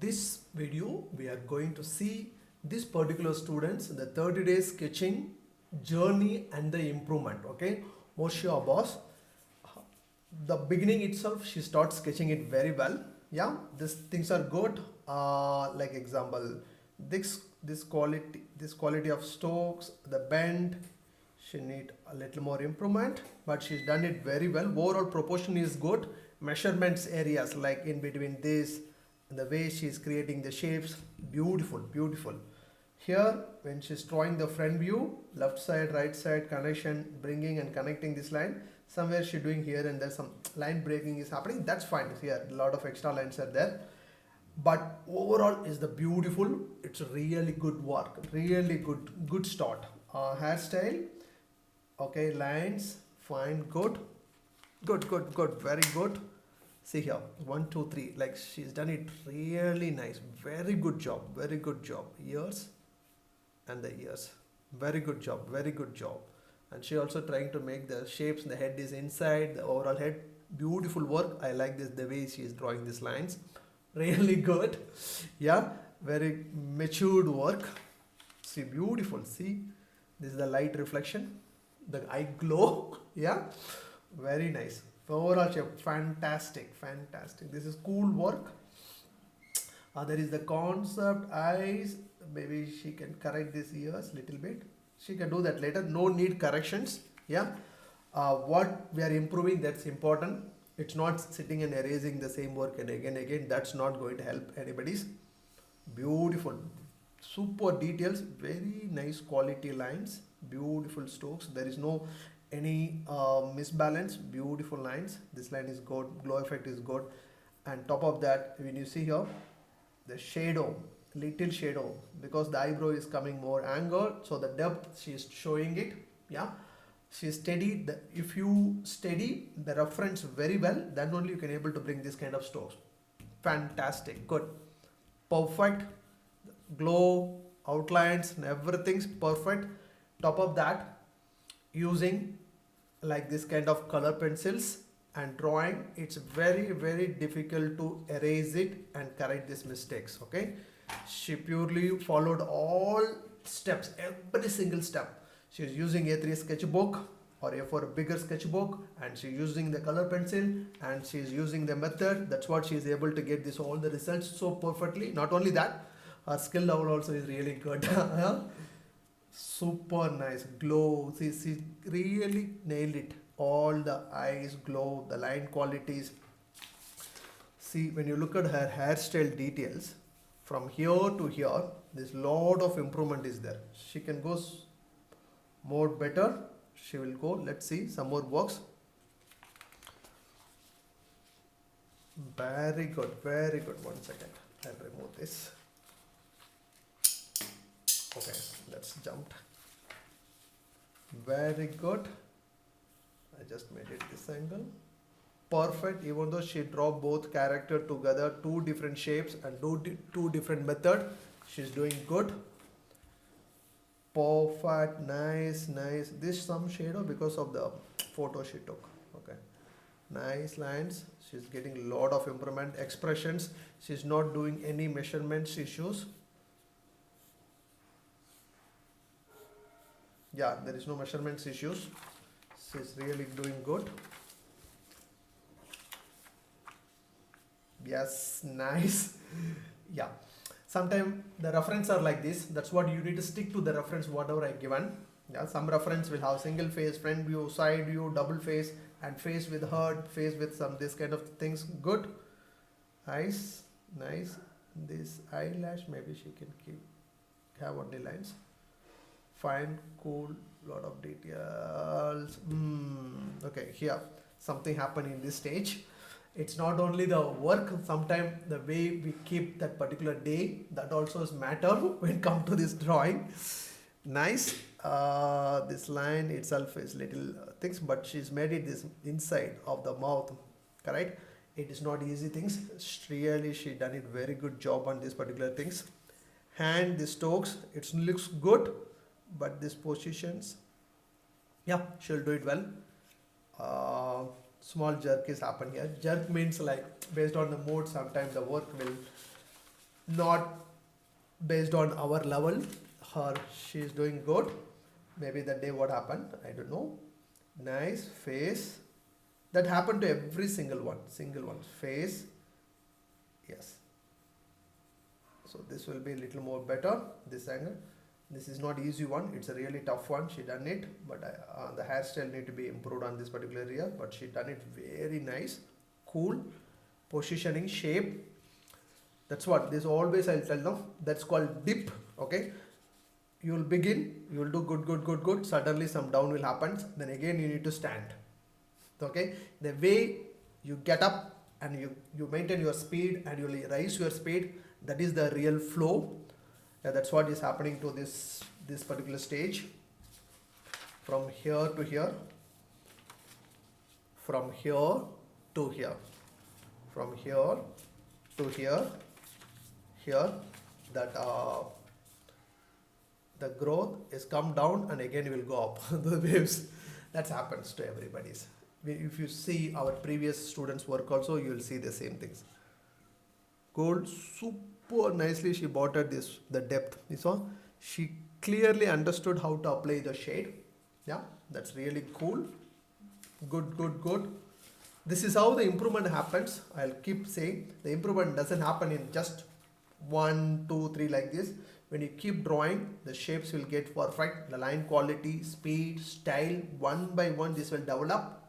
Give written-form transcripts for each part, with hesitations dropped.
this video we are going to see this particular students the 30 days sketching journey and the improvement. Okay, Marziya Abbas, the beginning itself she starts sketching it very well. Yeah, these things are good. Like example, this quality of strokes, the bend, she need a little more improvement, but she's done it very well. Overall proportion is good. Measurements areas like in between this and the way she's creating the shapes, beautiful, beautiful. Here when she's drawing the front view, left side, right side connection, bringing and connecting this line, somewhere she doing here and there some line breaking is happening. That's fine. Here a lot of extra lines are there, but overall is the beautiful. It's really good work, really good start. Hairstyle, okay, lines fine, good, very good. See here, 1 2 3, like she's done it really nice. Very good job, very good job. Ears and the ears, very good job, very good job. And she also trying to make the shapes. The head is inside the overall head. Beautiful work. I like this, the way she is drawing these lines, really good. Yeah, very matured work. See, beautiful. See, this is the light reflection, the eye glow. Yeah, very nice. Overall shape, fantastic, fantastic. This is cool work. There is the concept eyes. Maybe she can correct these ears little bit. She can do that later. No need corrections. Yeah. What we are improving, that's important. It's not sitting and erasing the same work and again. That's not going to help anybody's. Beautiful, super details, very nice quality lines, beautiful strokes. There is no any misbalance. Beautiful lines. This line is good. Glow effect is good. And top of that, when you see here, the shadow, little shadow, because the eyebrow is coming more angled, so the depth she is showing it. Yeah, she is steady. If you steady the reference very well, then only you can able to bring this kind of strokes. Fantastic, good, perfect. Glow, outlines and everything's perfect. Top of that, using like this kind of color pencils and drawing, it's very difficult to erase it and correct these mistakes. Okay, she purely followed all steps, every single step. She is using A3 sketchbook or A4 bigger sketchbook, and she's using the color pencil and she's using the method. That's what she is able to get this all the results so perfectly. Not only that, her skill level also is really good. Super nice. Glow, she really nailed it. All the eyes glow, the line qualities. See, when you look at her hairstyle details, from here to here, there's lot of improvement is there. She can go more better. She will go. Let's see some more works. Very good, very good. 1 second, I'll remove this. Okay, let's jump. Very good. I just made it this angle. Perfect. Even though she draw both character together, two different shapes and two different method, she's doing good. Perfect. Nice. This some shadow because of the photo she took. Okay. Nice lines. She's getting a lot of improvement. Expressions. She's not doing any measurements issues. Yeah, there is no measurements issues. She's really doing good. Yes, nice. Yeah, sometimes the reference are like this. That's what you need to stick to the reference whatever I given. Yeah, some reference will have single face, front view, side view, double face, and face with heart, face with some this kind of things. Good. Nice. This eyelash maybe she can have only lines. Fine, cool, lot of details. Okay, here something happened in this stage. It's not only the work, sometimes the way we keep that particular day, that also is matter when come to this drawing. Nice. This line itself is little things, but she's made it this inside of the mouth, correct? It is not easy things. Really, she done it very good job on these particular things. Hand, the strokes, it looks good, but these positions, yeah, she'll do it well. Small jerk is happen here. Jerk means like based on the mode, sometimes the work will not based on our level. Her, she's doing good. Maybe that day what happened, I don't know. Nice face. That happened to every single one. Face. Yes. So this will be a little more better. This angle. This is not easy one. It's a really tough one. She done it, but the hairstyle need to be improved on this particular area. But she done it very nice, cool, positioning, shape. That's what this always I'll tell them. That's called dip. Okay. You will begin. You will do good. Suddenly some down will happen. Then again you need to stand. Okay. The way you get up and you maintain your speed and you raise your speed. That is the real flow. Yeah, that's what is happening to this particular stage. From here to here, from here to here, from here to here, that the growth is come down and again will go up. The waves, that happens to everybody's. If you see our previous students work also, you will see the same things. Gold, super nicely she bought at this, the depth. You saw? She clearly understood how to apply the shade. Yeah, that's really cool. Good. This is how the improvement happens. I'll keep saying the improvement doesn't happen in just 1, 2, 3 like this. When you keep drawing, the shapes will get perfect. The line quality, speed, style, one by one, this will develop.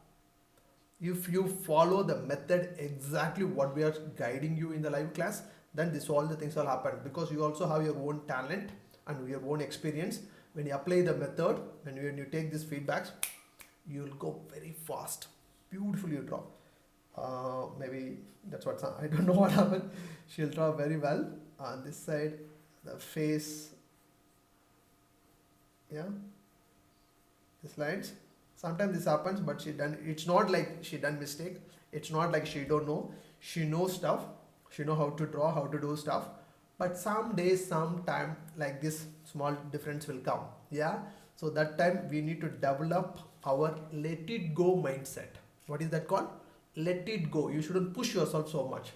If you follow the method exactly what we are guiding you in the live class, then this all the things will happen, because you also have your own talent and your own experience. When you apply the method, when you take these feedbacks, you will go very fast. Beautifully you draw. Maybe that's what, I don't know what happened. She'll draw very well. On this side, the face, yeah, these lines. Sometimes this happens, but it's not like she done mistake. It's not like she don't know. She knows stuff. She know how to draw, how to do stuff. But some days, some time like this small difference will come. Yeah. So that time we need to develop our let it go mindset. What is that called? Let it go. You shouldn't push yourself so much.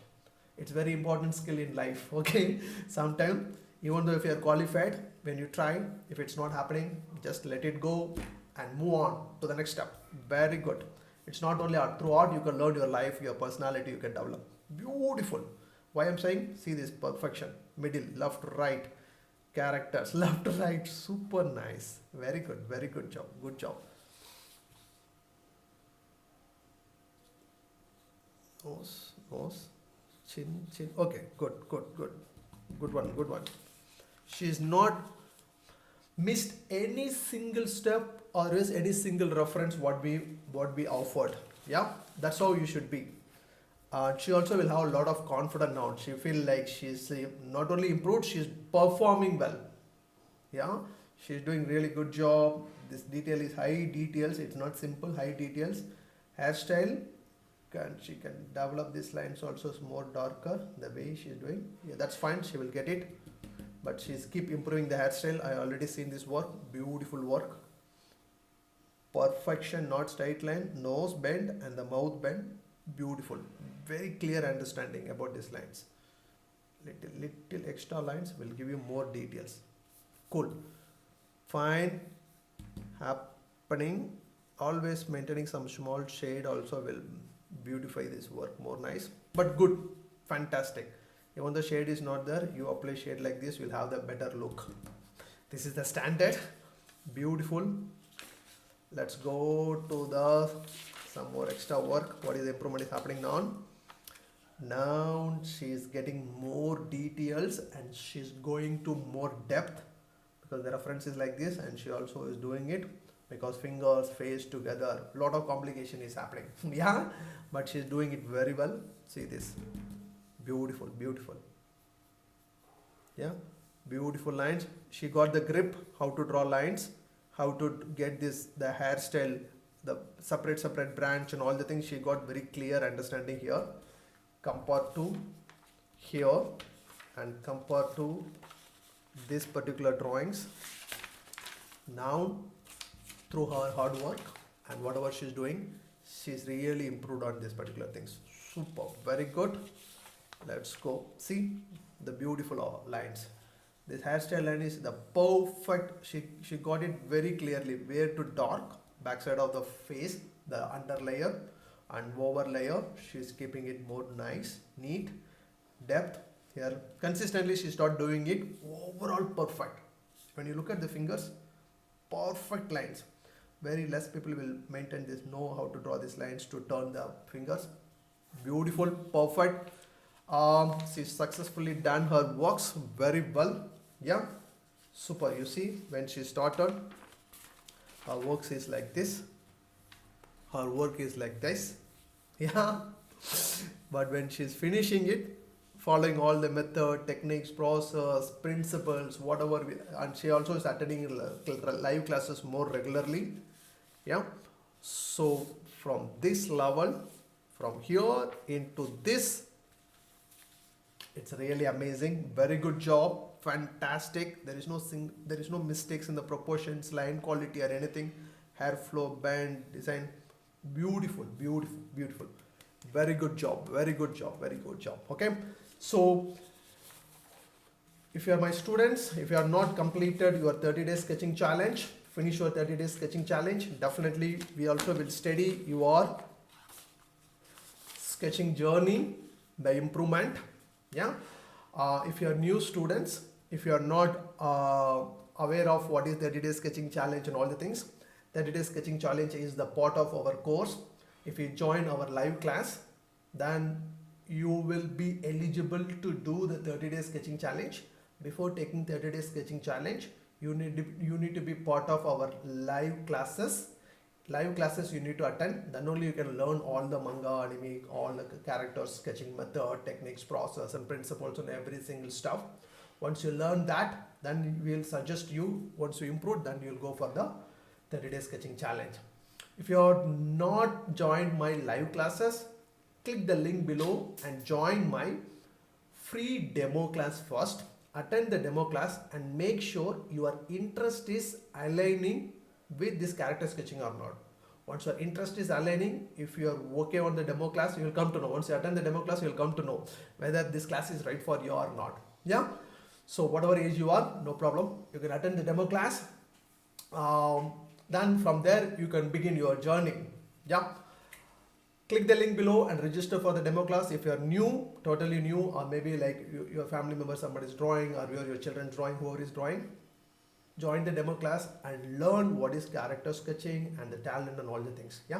It's very important skill in life. Okay. Sometimes, even though if you are qualified, when you try, if it's not happening, just let it go and move on to the next step. Very good. It's not only art. Through art, you can learn your life, your personality, you can develop. Beautiful. Why I'm saying? See this perfection. Middle, left, right, characters, left, right. Super nice. Very good. Very good job. Good job. Nose, chin. Okay, good. Good one. She's not missed any single step or is any single reference what we offered. Yeah, that's how you should be. She also will have a lot of confidence now. She feel like she's not only improved, she's performing well. Yeah, she's doing really good job. This detail is high details. It's not simple, high details. Hairstyle, she can develop these lines also more darker the way she's doing. Yeah, that's fine. She will get it. But she's keep improving the hairstyle. I already seen this work. Beautiful work. Perfection, not straight line. Nose bend and the mouth bend. Beautiful. Very clear understanding about these lines. Little extra lines will give you more details. Cool. Fine. Happening. Always maintaining some small shade also will beautify this work more nice. But good. Fantastic. Even the shade is not there, you apply shade like this, you'll have the better look. This is the standard. Beautiful. Let's go to some more extra work. What is the improvement is happening now? Now she's getting more details and she's going to more depth, because the reference is like this, and she also is doing it because fingers, face together, lot of complication is happening. Yeah, but she's doing it very well. See this. Beautiful. Yeah, beautiful lines. She got the grip, how to draw lines, how to get the hairstyle, the separate branch and all the things. She got very clear understanding here. Compared to here and compared to this particular drawings. Now, through her hard work and whatever she's doing, she's really improved on this particular things. Super, very good. Let's go. See, the beautiful lines. This hairstyle line is the perfect. She got it very clearly where to dark backside of the face, the under layer and over layer. She's keeping it more nice, neat, depth here. Consistently, she start doing it. Overall, perfect. When you look at the fingers, perfect lines. Very less people will maintain this, know how to draw these lines to turn the fingers. Beautiful, perfect. She successfully done her works very well. Yeah, super. You see, when she started, her works is like this. Her work is like this. Yeah, but when she's finishing it, following all the method, techniques, process, principles, whatever, and she also is attending live classes more regularly. Yeah, so from this level, from here into this, it's really amazing. Very good job. Fantastic. There is no mistakes in the proportions, line quality, or anything. Hair flow, bend, design. Beautiful, beautiful, beautiful. Very good job. Very good job. Very good job. Okay. So if you are my students, if you are not completed your 30-day sketching challenge, finish your 30-day sketching challenge. Definitely, we also will study your sketching journey, the improvement. Yeah. If you are new students, if you are not aware of what is 30-day sketching challenge and all the things, 30-day sketching challenge is the part of our course. If you join our live class, then you will be eligible to do the 30-day sketching challenge. Before taking 30-day sketching challenge, you need to be part of our live classes. Live classes you need to attend. Then only you can learn all the manga, anime, all the characters, sketching method, techniques, process, and principles, and every single stuff. Once you learn that, then we'll suggest you. Once you improve, then you'll go for the 30-day sketching challenge. If you are not joined my live classes, click the link below and join my free demo class first. Attend the demo class and make sure your interest is aligning with this character sketching or not. Once your interest is aligning, if you are okay on the demo class, you will come to know. Once you attend the demo class, you will come to know whether this class is right for you or not. Yeah. So whatever age you are, no problem. You can attend the demo class. Then from there, you can begin your journey. Yeah. Click the link below and register for the demo class. If you are new, totally new, or maybe like your family member, somebody is drawing, or your children drawing, whoever is drawing, join the demo class and learn what is character sketching and the talent and all the things. Yeah.